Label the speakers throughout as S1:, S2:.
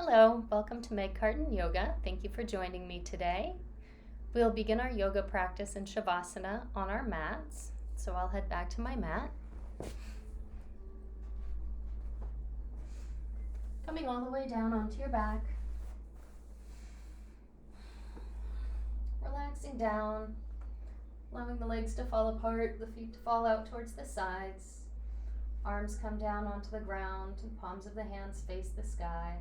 S1: Hello, welcome to Meg Carton Yoga. Thank you for joining me today. We'll begin our yoga practice in Shavasana on our mats. So I'll head back to my mat. Coming all the way down onto your back. Relaxing down, allowing the legs to fall apart, the feet to fall out towards the sides. Arms come down onto the ground and palms of the hands face the sky.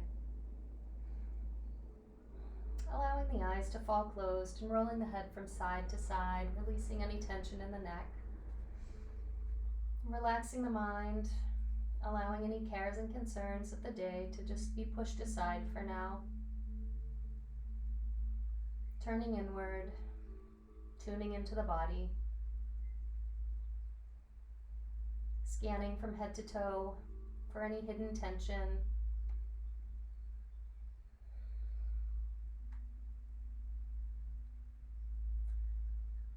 S1: Allowing the eyes to fall closed and rolling the head from side to side, releasing any tension in the neck. Relaxing the mind, allowing any cares and concerns of the day to just be pushed aside for now. Turning inward, tuning into the body. Scanning from head to toe for any hidden tension.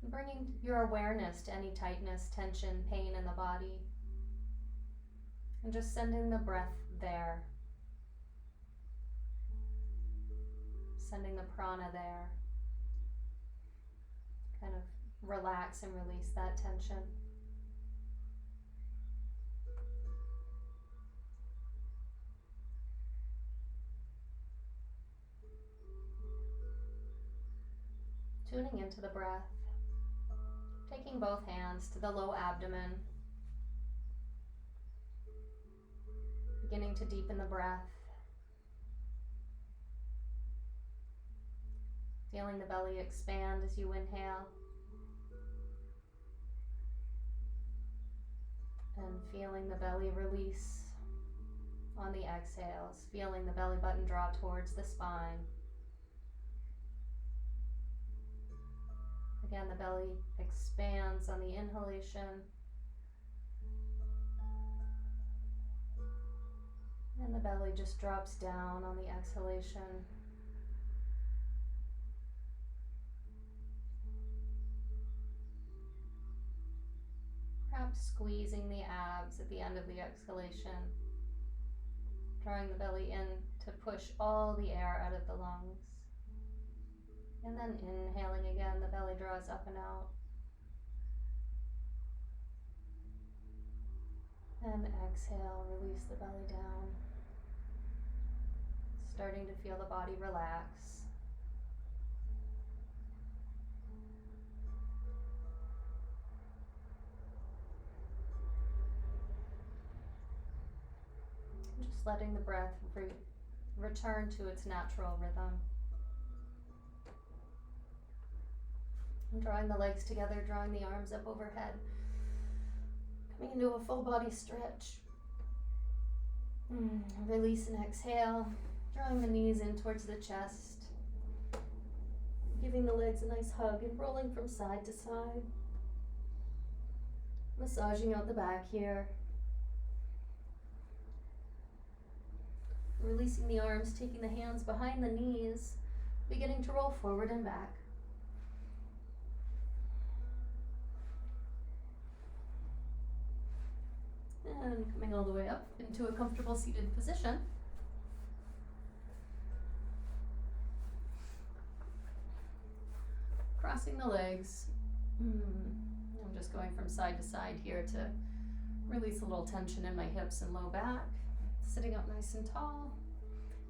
S1: Bringing your awareness to any tightness, tension, pain in the body. And just sending the breath there. Sending the prana there. Kind of relax and release that tension. Tuning into the breath. Taking both hands to the low abdomen. Beginning to deepen the breath. Feeling the belly expand as you inhale. And feeling the belly release on the exhales. Feeling the belly button draw towards the spine. Again, the belly expands on the inhalation. And the belly just drops down on the exhalation. Perhaps squeezing the abs at the end of the exhalation. Drawing the belly in to push all the air out of the lungs. And then inhaling again, the belly draws up and out. And exhale, release the belly down. Starting to feel the body relax. Just letting the breath return to its natural rhythm. And drawing the legs together, drawing the arms up overhead. Coming into a full body stretch. Release and exhale. Drawing the knees in towards the chest. Giving the legs a nice hug and rolling from side to side. Massaging out the back here. Releasing the arms, taking the hands behind the knees. Beginning to roll forward and back. And coming all the way up into a comfortable seated position. Crossing the legs. I'm just going from side to side here to release a little tension in my hips and low back. Sitting up nice and tall.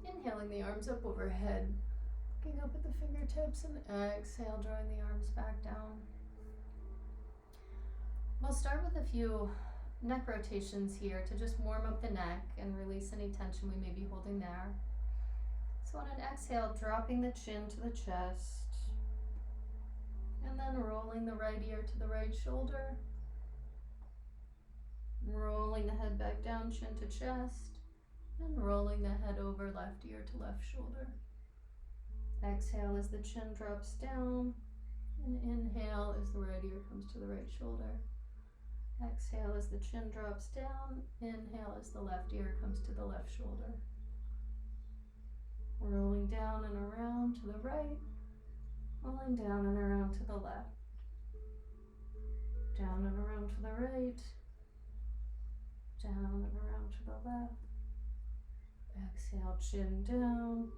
S1: Inhaling the arms up overhead. Looking up at the fingertips and exhale, drawing the arms back down. We'll start with a few neck rotations here to just warm up the neck and release any tension we may be holding there. So on an exhale, dropping the chin to the chest. And then rolling the right ear to the right shoulder. Rolling the head back down, chin to chest. And rolling the head over left ear to left shoulder. Exhale as the chin drops down. And inhale as the right ear comes to the right shoulder. Exhale as the chin drops down. Inhale as the left ear comes to the left shoulder. Rolling down and around to the right. Rolling down and around to the left. Down and around to the right. Down and around to the left. Exhale, chin down.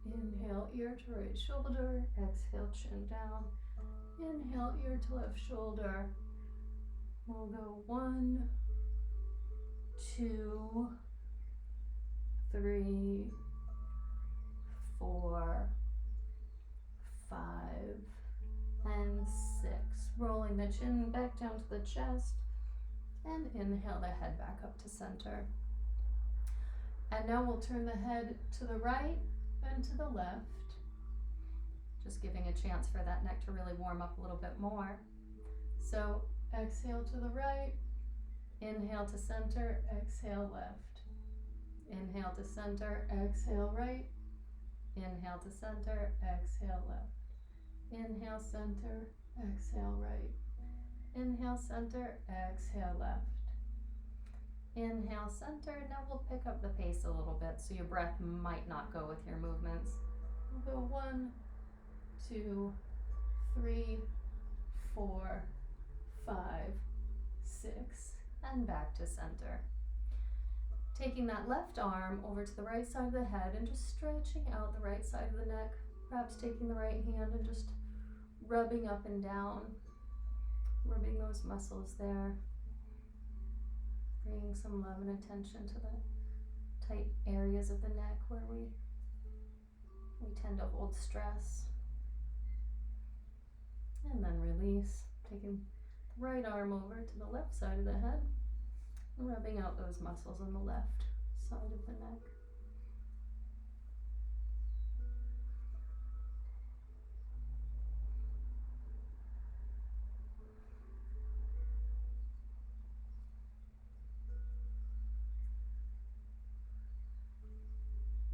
S1: Inhale, ear to right shoulder. Exhale, chin down. Inhale, ear to left shoulder. We'll go 1, 2, 3, 4, 5, and 6. Rolling the chin back down to the chest. And inhale the head back up to center. And now we'll turn the head to the right and to the left. Just giving a chance for that neck to really warm up a little bit more. So exhale to the right, inhale to center, exhale left. Inhale to center, exhale right. Inhale to center, exhale left. Inhale center, exhale right. Inhale center, exhale left. Inhale center. Now we'll pick up the pace a little bit so your breath might not go with your movements. We'll go 1, 2, 3, 4, 5, 6, and back to center. Taking that left arm over to the right side of the head and just stretching out the right side of the neck. Perhaps taking the right hand and just rubbing up and down, rubbing those muscles there. Bringing some love and attention to the tight areas of the neck where we tend to hold stress. And then release, taking the right arm over to the left side of the head and rubbing out those muscles on the left side of the neck.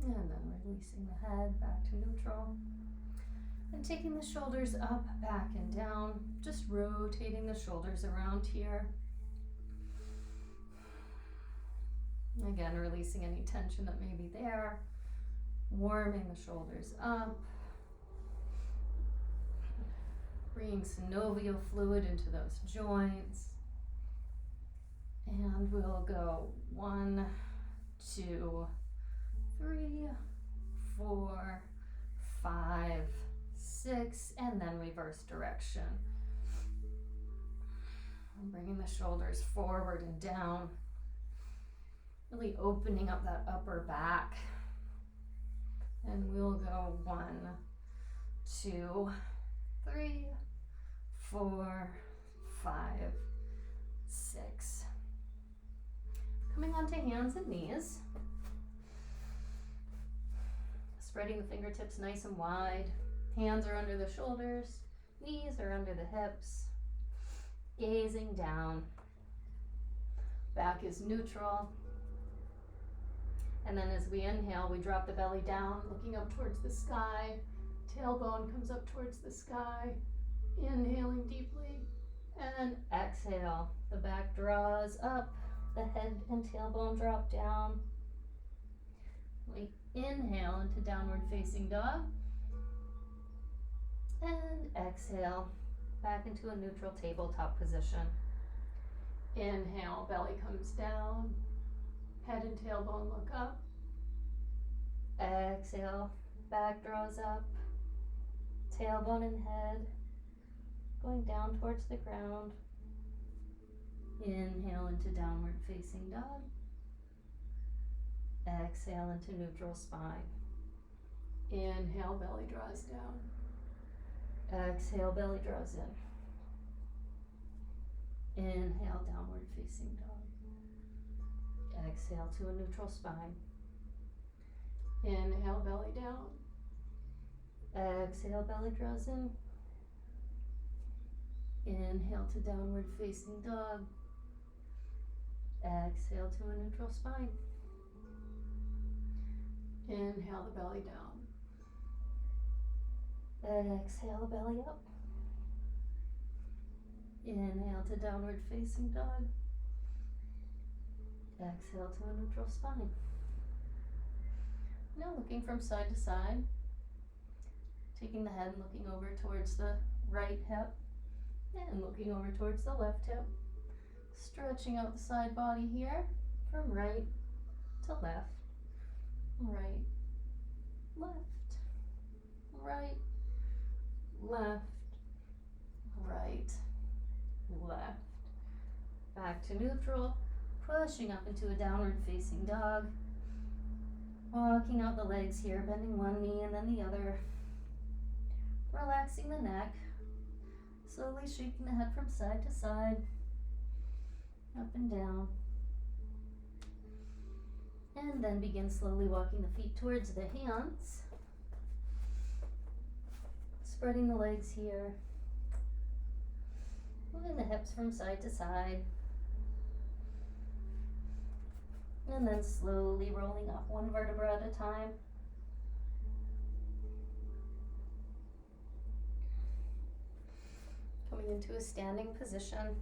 S1: And then releasing the head back to neutral. And taking the shoulders up, back, and down. Just rotating the shoulders around here. Again, releasing any tension that may be there. Warming the shoulders up. Bringing synovial fluid into those joints. And we'll go 1, 2, 3, 4, 5, 6, and then reverse direction. I'm bringing the shoulders forward and down, really opening up that upper back. And we'll go 1, 2, 3, 4, 5, 6. Coming onto hands and knees. Spreading the fingertips nice and wide. Hands are under the shoulders. Knees are under the hips. Gazing down. Back is neutral. And then as we inhale, we drop the belly down, looking up towards the sky. Tailbone comes up towards the sky. Inhaling deeply. And exhale. The back draws up. The head and tailbone drop down. We inhale into downward facing dog. And exhale back into a neutral tabletop position. Inhale, belly comes down. Head and tailbone look up. Exhale, back draws up. Tailbone and head going down towards the ground. Inhale into downward facing dog. Exhale into neutral spine. Inhale, belly draws down. Exhale, belly draws in. Inhale, downward facing dog. Exhale to a neutral spine. Inhale, belly down. Exhale, belly draws in. Inhale to downward facing dog. Exhale to a neutral spine. Inhale the belly down. Exhale the belly up. Inhale to downward facing dog. Exhale to a neutral spine. Now looking from side to side. Taking the head and looking over towards the right hip. And looking over towards the left hip. Stretching out the side body here from right to left. right, left, right, left, right, left. Back to neutral, pushing up into a downward facing dog. Walking out the legs here, bending one knee and then the other. Relaxing the neck, slowly shaking the head from side to side, up and down. And then begin slowly walking the feet towards the hands. Spreading the legs here. Moving the hips from side to side. And then slowly rolling up one vertebra at a time. Coming into a standing position.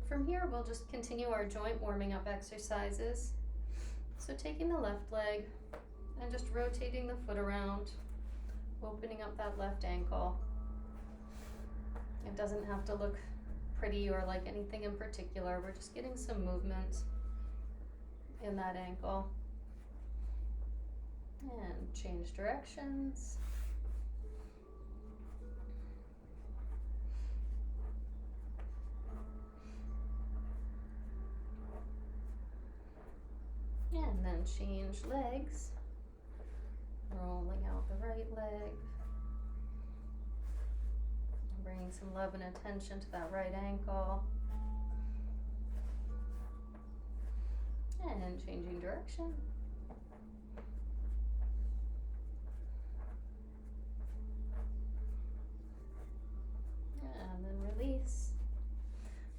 S1: From here, we'll just continue our joint warming up exercises. So taking the left leg and just rotating the foot around, opening up that left ankle. It doesn't have to look pretty or like anything in particular. We're just getting some movement in that ankle. And change directions. And then change legs. Rolling out the right leg. Bringing some love and attention to that right ankle. And changing direction. And then release.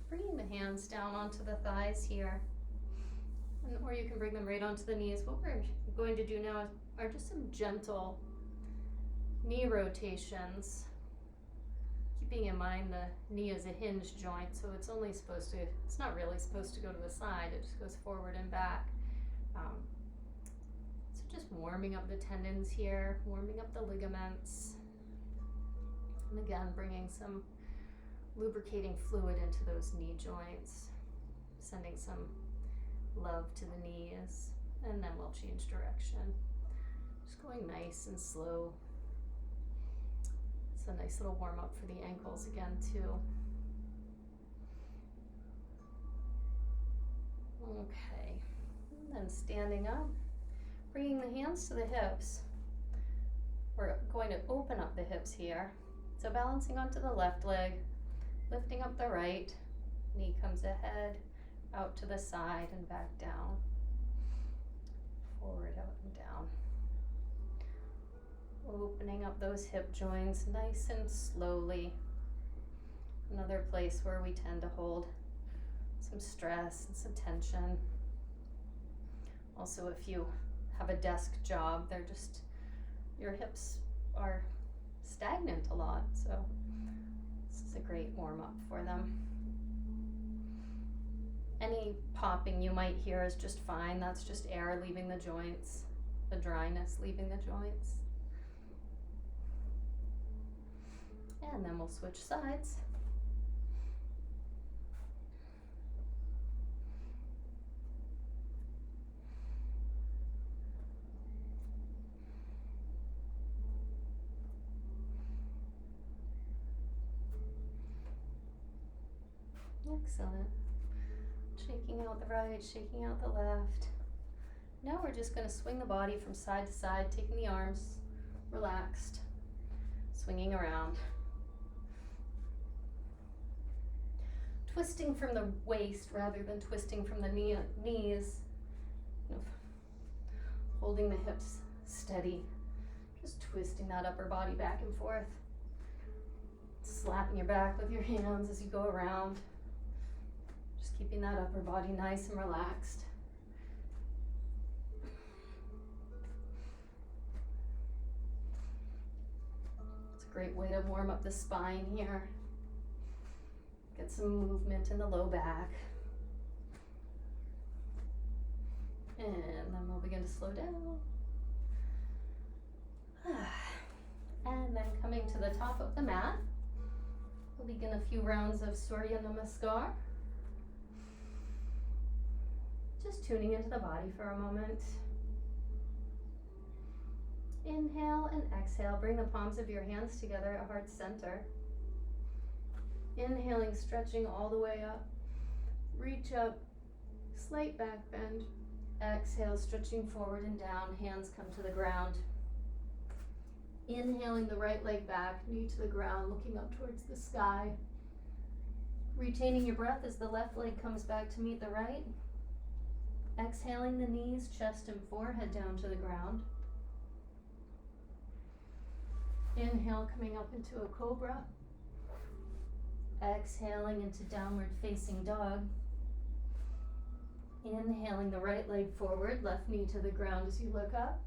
S1: Bringing the hands down onto the thighs here. Or you can bring them right onto the knees. What we're going to do now are just some gentle knee rotations. Keeping in mind the knee is a hinge joint, so it's not really supposed to go to the side, it just goes forward and back. So just warming up the tendons here, warming up the ligaments. And again, bringing some lubricating fluid into those knee joints, sending some love to the knees, and then we'll change direction. Just going nice and slow. It's a nice little warm up for the ankles again too. Okay, and then standing up, bringing the hands to the hips. We're going to open up the hips here. So balancing onto the left leg, lifting up the right, knee comes ahead, out to the side and back down, forward, out and down. Opening up those hip joints nice and slowly. Another place where we tend to hold some stress and some tension. Also, if you have a desk job, your hips are stagnant a lot, so this is a great warm up for them. Any popping you might hear is just fine. That's just air leaving the joints, the dryness leaving the joints. And then we'll switch sides. Excellent. Shaking out the right, shaking out the left. Now we're just going to swing the body from side to side, taking the arms relaxed, swinging around. Twisting from the waist rather than twisting from the knees. Holding the hips steady. Just twisting that upper body back and forth. Slapping your back with your hands as you go around. Just keeping that upper body nice and relaxed. It's a great way to warm up the spine here. Get some movement in the low back. And then we'll begin to slow down. And then coming to the top of the mat, we'll begin a few rounds of Surya Namaskar. Just tuning into the body for a moment. Inhale and exhale. Bring the palms of your hands together at heart center. Inhaling, stretching all the way up. Reach up, slight back bend. Exhale, stretching forward and down. Hands come to the ground. Inhaling the right leg back, knee to the ground, looking up towards the sky. Retaining your breath as the left leg comes back to meet the right. Exhaling the knees, chest and forehead down to the ground. Inhale, coming up into a cobra. Exhaling into downward facing dog. Inhaling the right leg forward, left knee to the ground as you look up.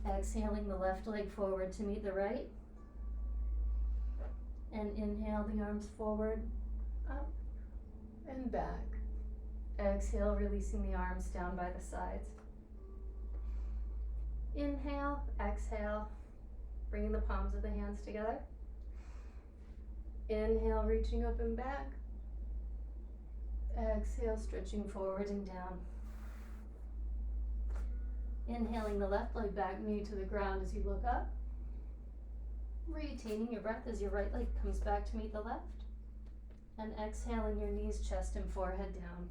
S1: Exhaling the left leg forward to meet the right. And inhale the arms forward, up and back. Exhale, releasing the arms down by the sides. Inhale, exhale, bringing the palms of the hands together. Inhale, reaching up and back. Exhale, stretching forward and down. Inhaling the left leg back, knee to the ground as you look up. Retaining your breath as your right leg comes back to meet the left. And exhaling your knees, chest and forehead down.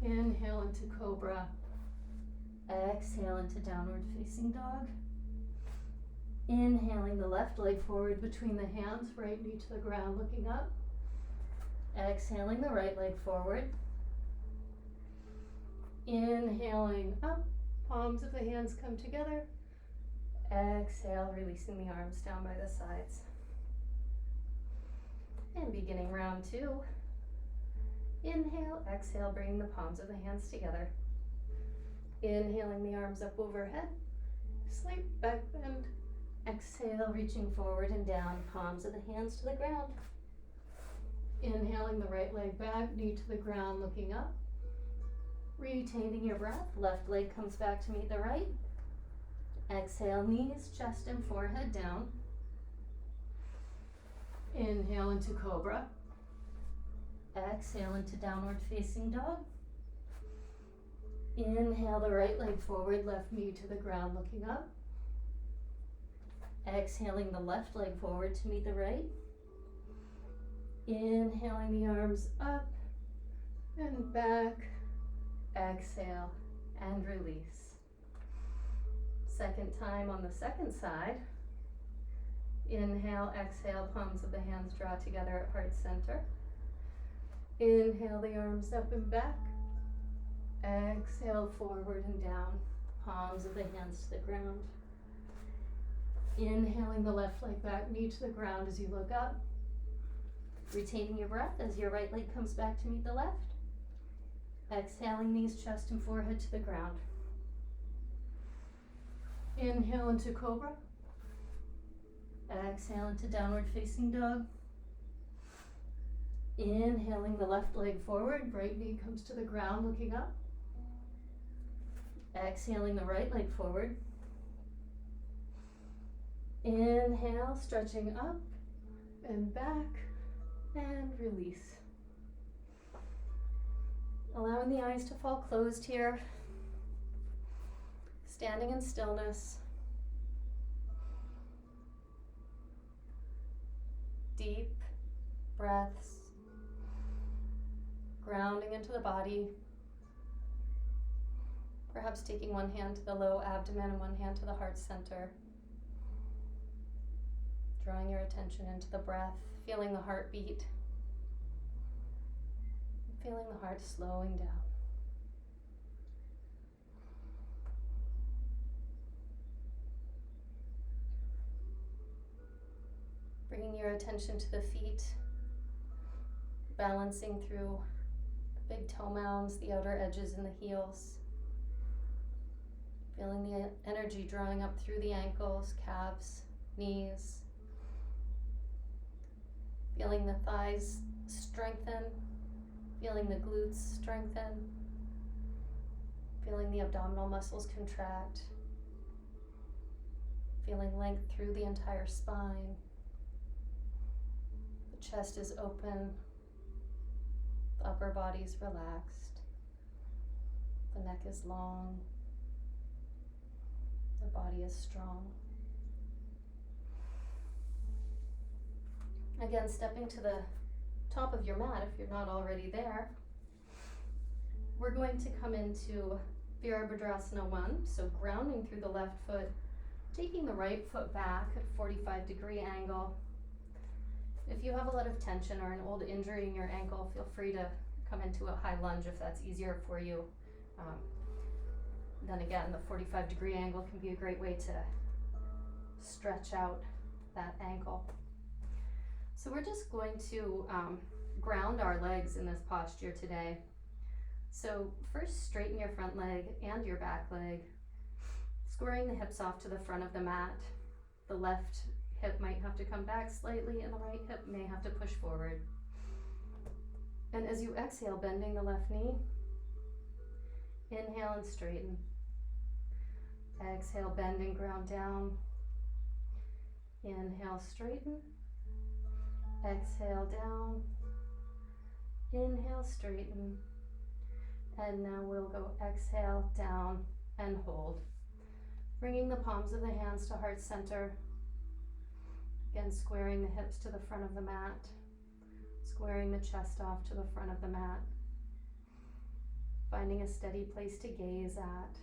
S1: Inhale into cobra. Exhale into downward facing dog. Inhaling the left leg forward between the hands, right knee to the ground, looking up. Exhaling the right leg forward. Inhaling up, palms of the hands come together. Exhale, releasing the arms down by the sides. And beginning round 2. Inhale, exhale, bringing the palms of the hands together. Inhaling the arms up overhead. Slight back bend. Exhale, reaching forward and down, palms of the hands to the ground. Inhaling the right leg back, knee to the ground, looking up. Retaining your breath, left leg comes back to meet the right. Exhale, knees, chest and forehead down. Inhale into cobra. Exhale into downward facing dog. Inhale the right leg forward, left knee to the ground, looking up. Exhaling the left leg forward to meet the right. Inhaling the arms up and back. Exhale and release. Second time on the second side. Inhale, exhale, palms of the hands draw together at heart center. Inhale the arms up and back. Exhale forward and down, palms of the hands to the ground. Inhaling the left leg back, knee to the ground as you look up. Retaining your breath as your right leg comes back to meet the left. Exhaling, knees, chest and forehead to the ground. Inhale into cobra. Exhale into downward facing dog. Inhaling the left leg forward, right knee comes to the ground, looking up. Exhaling the right leg forward. Inhale, stretching up and back and release. Allowing the eyes to fall closed here. Standing in stillness. Deep breaths. Grounding into the body. Perhaps taking one hand to the low abdomen and one hand to the heart center. Drawing your attention into the breath, feeling the heartbeat. Feeling the heart slowing down. Bringing your attention to the feet, balancing through the big toe mounds, the outer edges and the heels. Feeling the energy drawing up through the ankles, calves, knees. Feeling the thighs strengthen, feeling the glutes strengthen, feeling the abdominal muscles contract, feeling length through the entire spine. The chest is open, upper body's relaxed. The neck is long. The body is strong. Again, stepping to the top of your mat if you're not already there. We're going to come into Virabhadrasana 1, so grounding through the left foot, taking the right foot back at 45-degree angle. If you have a lot of tension or an old injury in your ankle, feel free to come into a high lunge if that's easier for you. Then again, the 45-degree angle can be a great way to stretch out that ankle. So we're just going to ground our legs in this posture today. So first, straighten your front leg and your back leg, squaring the hips off to the front of the mat. The left hip might have to come back slightly and the right hip may have to push forward. And as you exhale, bending the left knee, inhale and straighten. Exhale, bend and ground down. Inhale, straighten. Exhale, down. Inhale, straighten. And now we'll go exhale, down, and hold. Bringing the palms of the hands to heart center. Again, squaring the hips to the front of the mat. Squaring the chest off to the front of the mat. Finding a steady place to gaze at.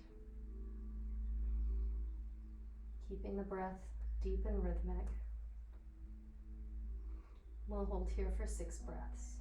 S1: Keeping the breath deep and rhythmic. We'll hold here for 6 breaths.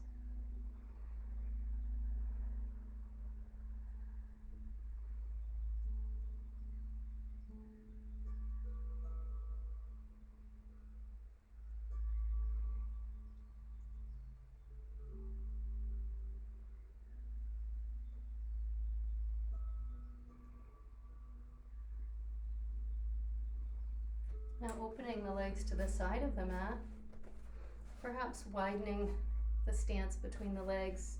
S1: Now opening the legs to the side of the mat, perhaps widening the stance between the legs,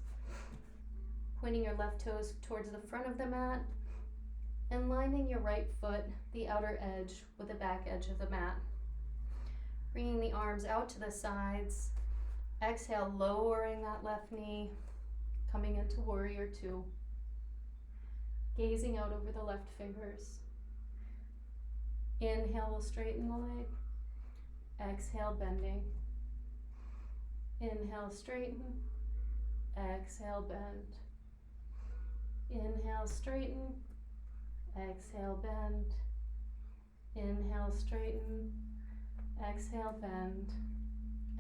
S1: pointing your left toes towards the front of the mat, and lining your right foot, the outer edge, with the back edge of the mat. Bringing the arms out to the sides, exhale, lowering that left knee, coming into Warrior 2, gazing out over the left fingers. Inhale, we'll straighten the leg. Exhale, bending. Inhale, straighten. Exhale, bend. Inhale, straighten. Exhale, bend. Inhale, straighten. Exhale, bend.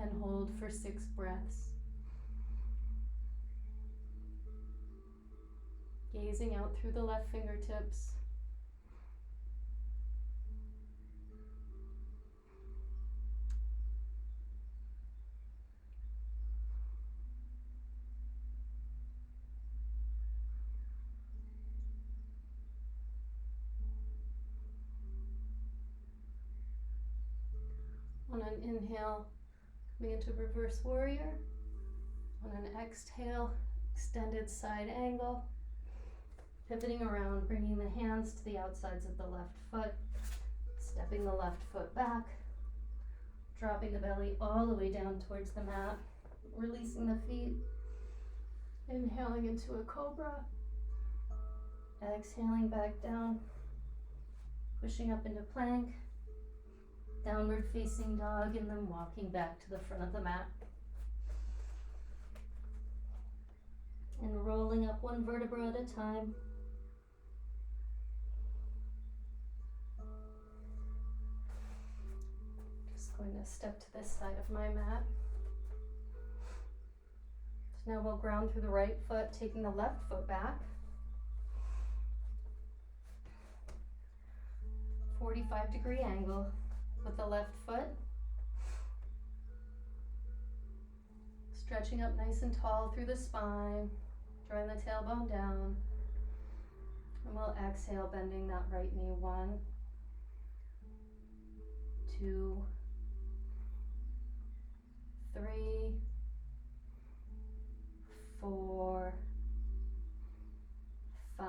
S1: And hold for 6 breaths. Gazing out through the left fingertips. On an inhale, coming into reverse warrior. On an exhale, extended side angle. Pivoting around, bringing the hands to the outsides of the left foot. Stepping the left foot back. Dropping the belly all the way down towards the mat. Releasing the feet. Inhaling into a cobra. Exhaling back down. Pushing up into plank. Downward facing dog, and then walking back to the front of the mat. And rolling up 1 vertebra at a time. Just going to step to this side of my mat. So now we'll ground through the right foot, taking the left foot back. 45-degree angle. With the left foot, stretching up nice and tall through the spine, drawing the tailbone down, and we'll exhale, bending that right knee. 1, 2, 3, 4, 5,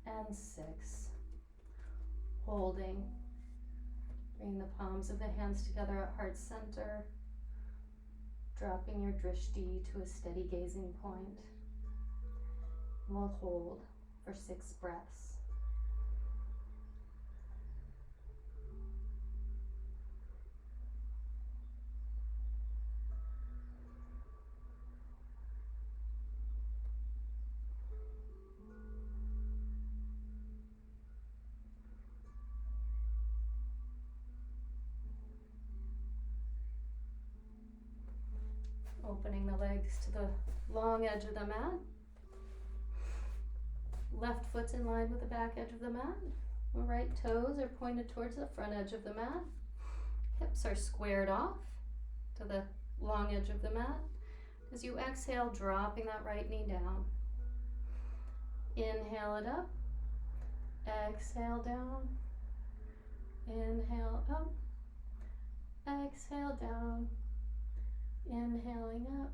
S1: and 6. Holding, bringing the palms of the hands together at heart center. dropping your drishti to a steady gazing point. We'll hold for 6 breaths. Opening the legs to the long edge of the mat. Left foot's in line with the back edge of the mat. The right toes are pointed towards the front edge of the mat. Hips are squared off to the long edge of the mat. As you exhale, dropping that right knee down. Inhale it up. Exhale down. Inhale up. Exhale down. Inhaling up.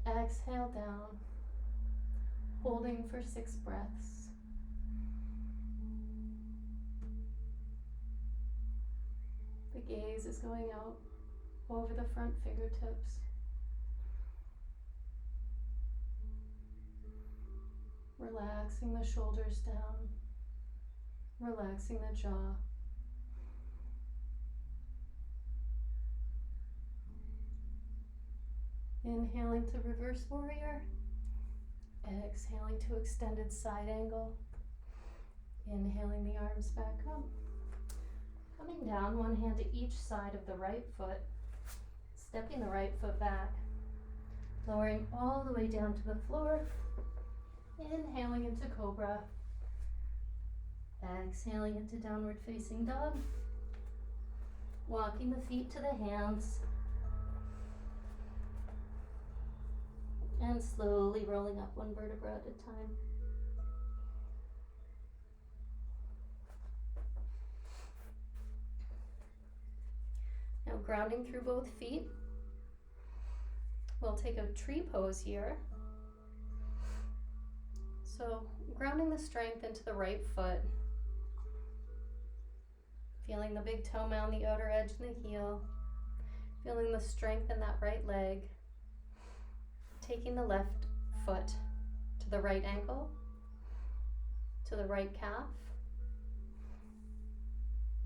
S1: Exhale down. Holding for 6 breaths. The gaze is going out over the front fingertips. Relaxing the shoulders down. Relaxing the jaw. Inhaling to reverse warrior. Exhaling to extended side angle. Inhaling the arms back up. Coming down, one hand to each side of the right foot. Stepping the right foot back. Lowering all the way down to the floor. Inhaling into cobra. Exhaling into downward facing dog. Walking the feet to the hands. And slowly rolling up one vertebra at a time. Now grounding through both feet. We'll take a tree pose here. So grounding the strength into the right foot. Feeling the big toe mound, the outer edge and the heel. Feeling the strength in that right leg. Taking the left foot to the right ankle, to the right calf,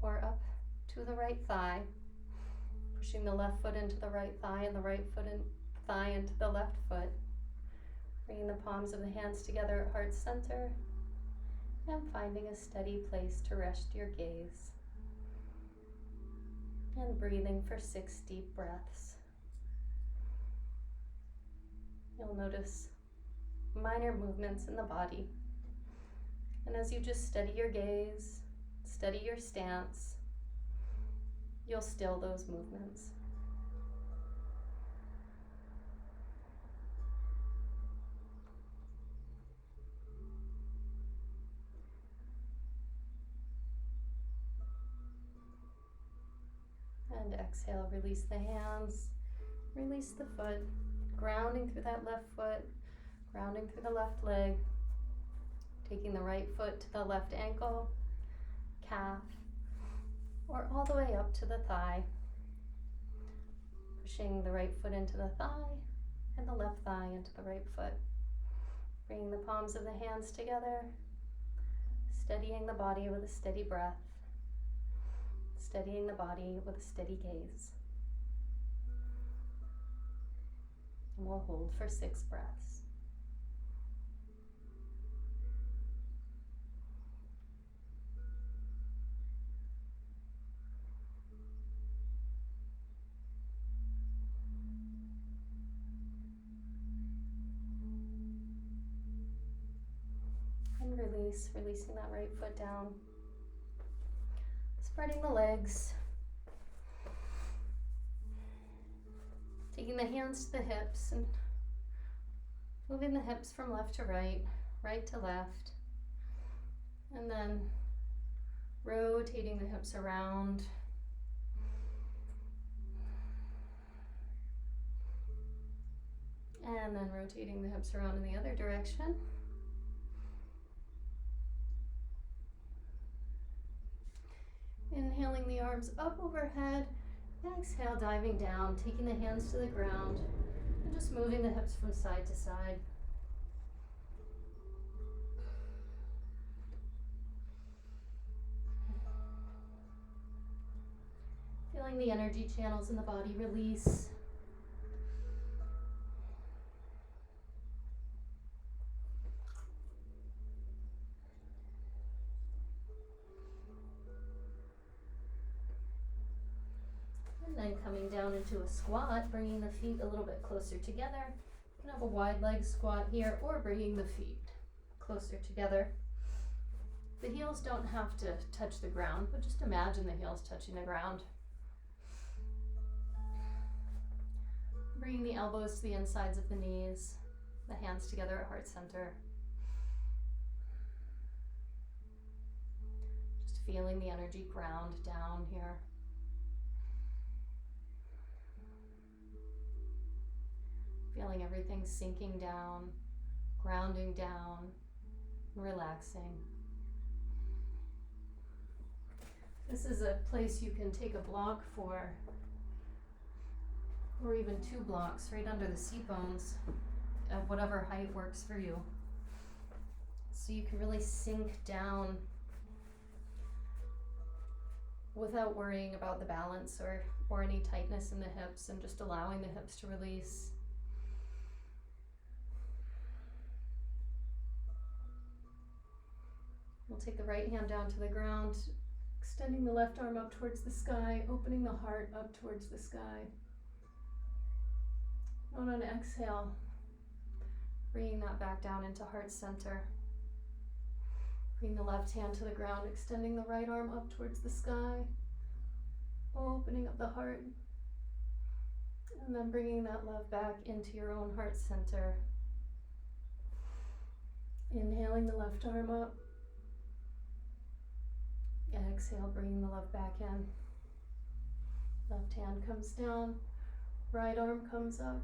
S1: or up to the right thigh. Pushing the left foot into the right thigh and the right foot and thigh into the left foot. Bringing the palms of the hands together at heart center and finding a steady place to rest your gaze. And breathing for 6 deep breaths. You'll notice minor movements in the body. And as you just steady your gaze, steady your stance, you'll still those movements. And exhale, release the hands, release the foot. Grounding through that left foot, grounding through the left leg, taking the right foot to the left ankle, calf, or all the way up to the thigh. Pushing the right foot into the thigh and the left thigh into the right foot. Bringing the palms of the hands together, steadying the body with a steady breath, steadying the body with a steady gaze. And we'll hold for 6 breaths. And release, releasing that right foot down. Spreading the legs. Taking the hands to the hips and moving the hips from left to right, right to left. And then rotating the hips around. And then rotating the hips around in the other direction. Inhaling the arms up overhead Exhale, diving down, taking the hands to the ground, and just moving the hips from side to side. Feeling the energy channels in the body release. And then coming down into a squat, bringing the feet a little bit closer together. You can have a wide leg squat here, or bringing the feet closer together. The heels don't have to touch the ground, but just imagine the heels touching the ground. Bringing the elbows to the insides of the knees, the hands together at heart center. Just feeling the energy ground down here. Feeling everything sinking down, grounding down, relaxing. This is a place you can take a block for, or even 2 blocks right under the seat bones at whatever height works for you. So you can really sink down without worrying about the balance or any tightness in the hips, and just allowing the hips to release. We'll take the right hand down to the ground, extending the left arm up towards the sky, opening the heart up towards the sky. And on an exhale, bringing that back down into heart center. Bring the left hand to the ground, extending the right arm up towards the sky, opening up the heart, and then bringing that love back into your own heart center. Inhaling the left arm up. Exhale, bringing the love back in. Left hand comes down, right arm comes up,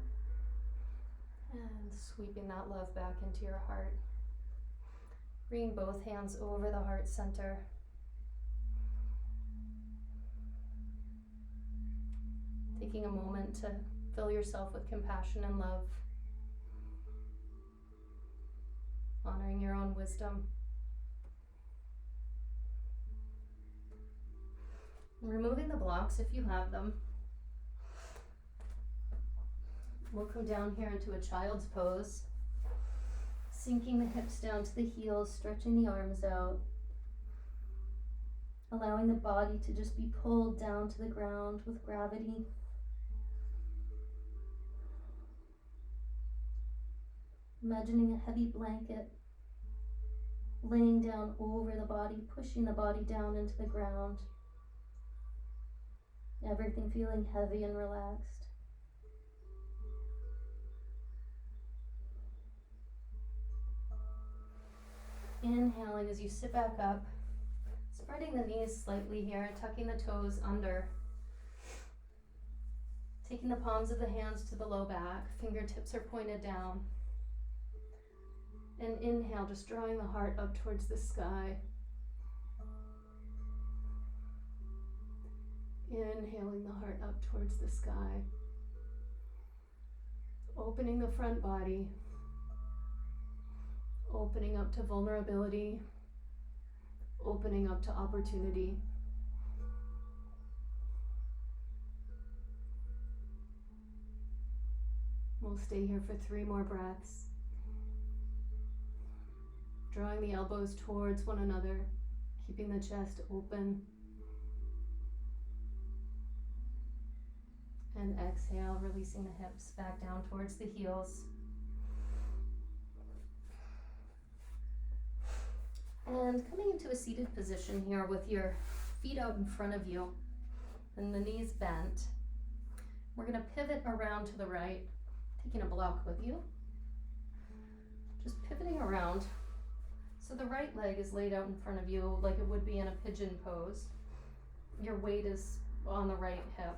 S1: and sweeping that love back into your heart. Bringing both hands over the heart center. Taking a moment to fill yourself with compassion and love. Honoring your own wisdom. Removing the blocks if you have them. We'll come down here into a child's pose, sinking the hips down to the heels, stretching the arms out, allowing the body to just be pulled down to the ground with gravity. Imagining a heavy blanket laying down over the body, pushing the body down into the ground. Everything feeling heavy and relaxed. Inhaling as you sit back up, spreading the knees slightly here, tucking the toes under. Taking the palms of the hands to the low back, fingertips are pointed down. And inhale, just drawing the heart up towards the sky. Inhaling the heart up towards the sky. Opening the front body. Opening up to vulnerability. Opening up to opportunity. We'll stay here for 3 more breaths. Drawing the elbows towards one another, keeping the chest open. And exhale, releasing the hips back down towards the heels. And coming into a seated position here with your feet out in front of you and the knees bent. We're going to pivot around to the right, taking a block with you. Just pivoting around. So the right leg is laid out in front of you like it would be in a pigeon pose. Your weight is on the right hip.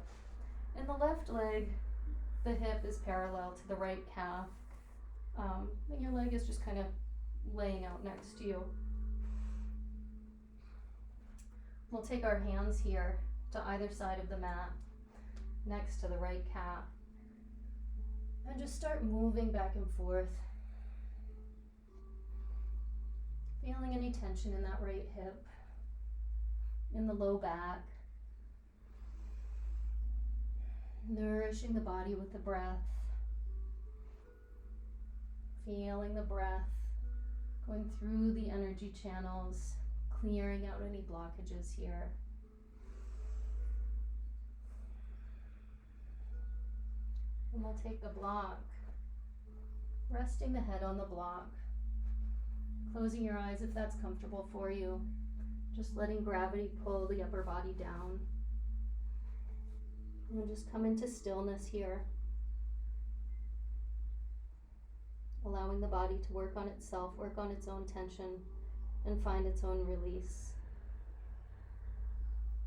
S1: And the left leg, the hip is parallel to the right calf. And your leg is just kind of laying out next to you. We'll take our hands here to either side of the mat. next to the right calf. And just start moving back and forth. Feeling any tension in that right hip, in the low back. Nourishing the body with the breath. Feeling the breath going through the energy channels, clearing out any blockages here. And we'll take the block, resting the head on the block, closing your eyes if that's comfortable for you, just letting gravity pull the upper body down. And we'll just come into stillness here, allowing the body to work on itself, work on its own tension, and find its own release.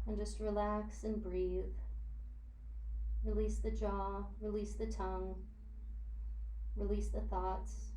S1: And just relax and breathe. Release the jaw, release the tongue, release the thoughts.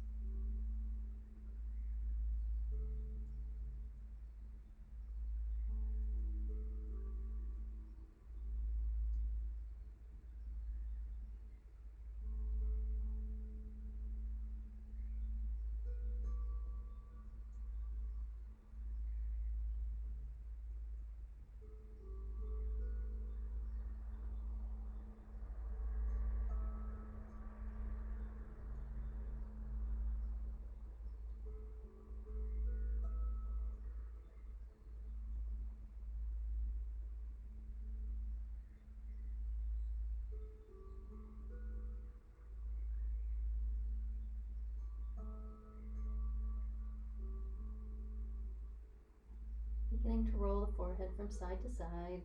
S1: Beginning to roll the forehead from side to side.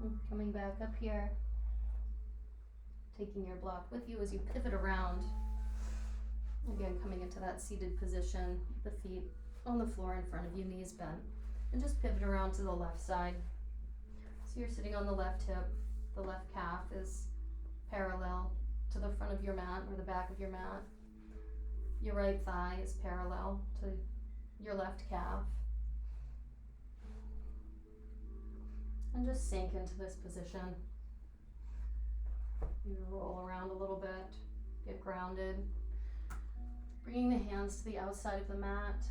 S1: And coming back up here. Taking your block with you as you pivot around. Again, coming into that seated position, the feet on the floor in front of you, knees bent. And just pivot around to the left side. So you're sitting on the left hip. The left calf is parallel to the front of your mat or the back of your mat. Your right thigh is parallel to your left calf. And just sink into this position. You roll around a little bit, get grounded. Bringing the hands to the outside of the mat.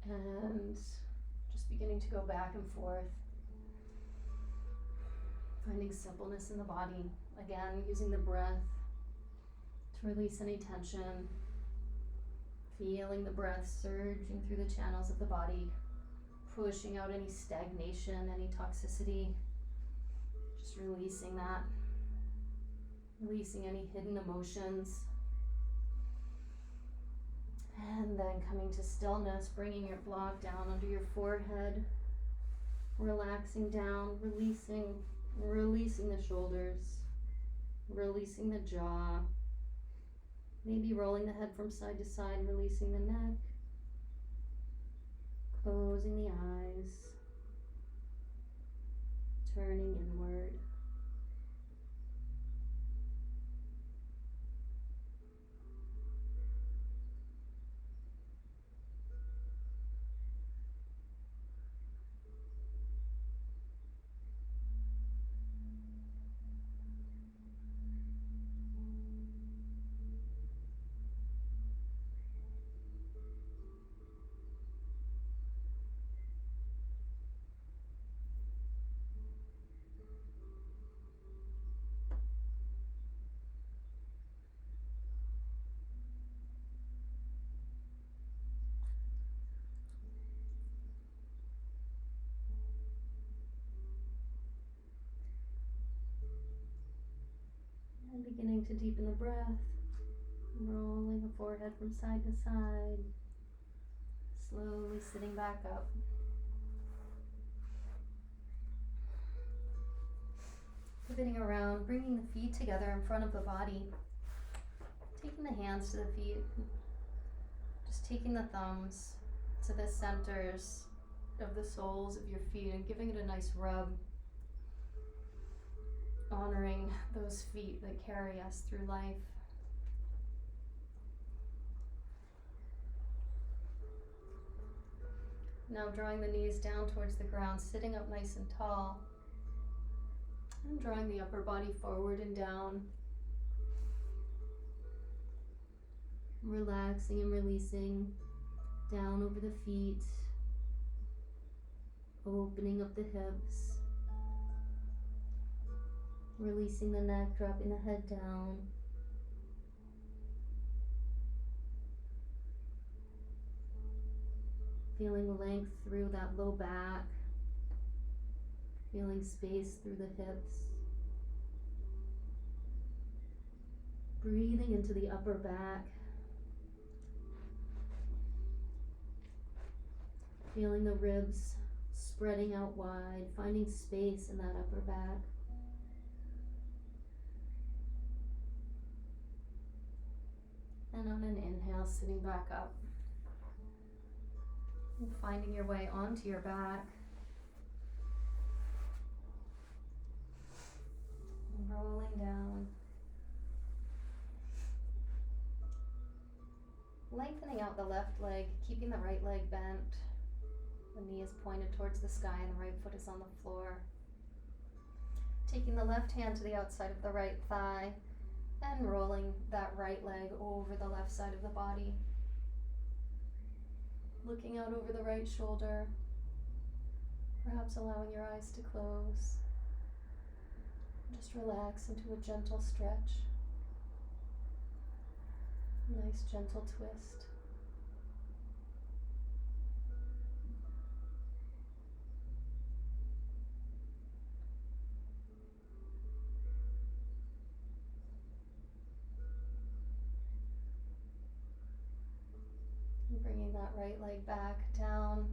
S1: And just beginning to go back and forth. Finding suppleness in the body. Again, using the breath to release any tension. Feeling the breath surging through the channels of the body, pushing out any stagnation, any toxicity. Just releasing that. Releasing any hidden emotions. And then coming to stillness, bringing your block down under your forehead. Relaxing down, releasing the shoulders, releasing the jaw. Maybe rolling the head from side to side, releasing the neck, closing the eyes, turning inward. And beginning to deepen the breath, rolling the forehead from side to side, slowly sitting back up. Pivoting around, bringing the feet together in front of the body, taking the hands to the feet, just taking the thumbs to the centers of the soles of your feet and giving it a nice rub. Honoring those feet that carry us through life. Now drawing the knees down towards the ground, sitting up nice and tall. And drawing the upper body forward and down. Relaxing and releasing down over the feet. Opening up the hips. Releasing the neck, dropping the head down. Feeling length through that low back. Feeling space through the hips. Breathing into the upper back. Feeling the ribs spreading out wide, finding space in that upper back. And on an inhale, sitting back up. And finding your way onto your back. And rolling down. Lengthening out the left leg, keeping the right leg bent. The knee is pointed towards the sky and the right foot is on the floor. Taking the left hand to the outside of the right thigh and rolling that right leg over the left side of the body. Looking out over the right shoulder, perhaps allowing your eyes to close. Just relax into a gentle stretch. Nice gentle twist. And bringing that right leg back down,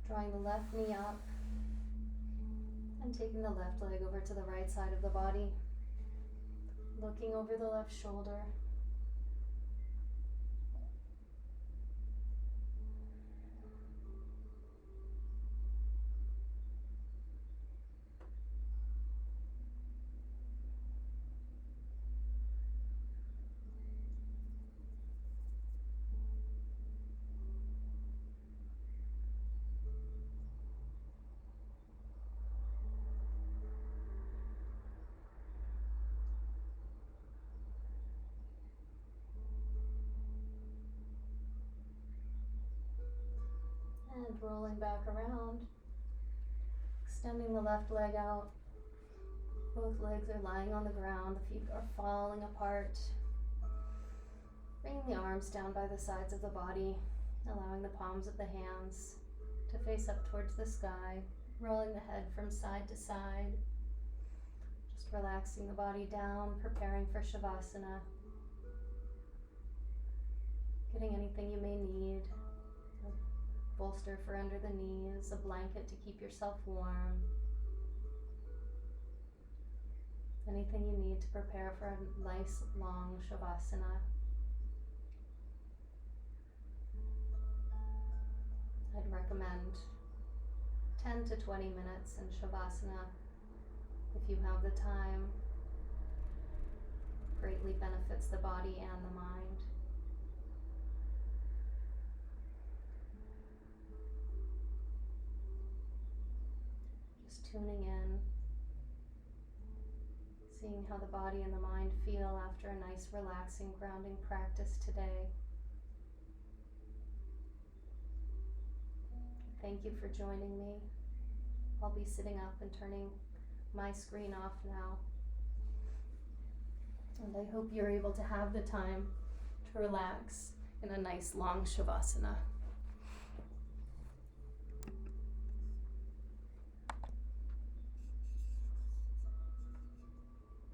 S1: drawing the left knee up, and taking the left leg over to the right side of the body, looking over the left shoulder. And rolling back around, extending the left leg out. Both legs are lying on the ground, the feet are falling apart. Bringing the arms down by the sides of the body, allowing the palms of the hands to face up towards the sky, rolling the head from side to side. Just relaxing the body down, preparing for Shavasana. Getting anything you may need. Bolster for under the knees, a blanket to keep yourself warm. Anything you need to prepare for a nice long Shavasana. I'd recommend 10 to 20 minutes in Shavasana if you have the time. Greatly benefits the body and the mind. Tuning in, seeing how the body and the mind feel after a nice relaxing grounding practice today. Thank you for joining me. I'll be sitting up and turning my screen off now. And I hope you're able to have the time to relax in a nice long Shavasana.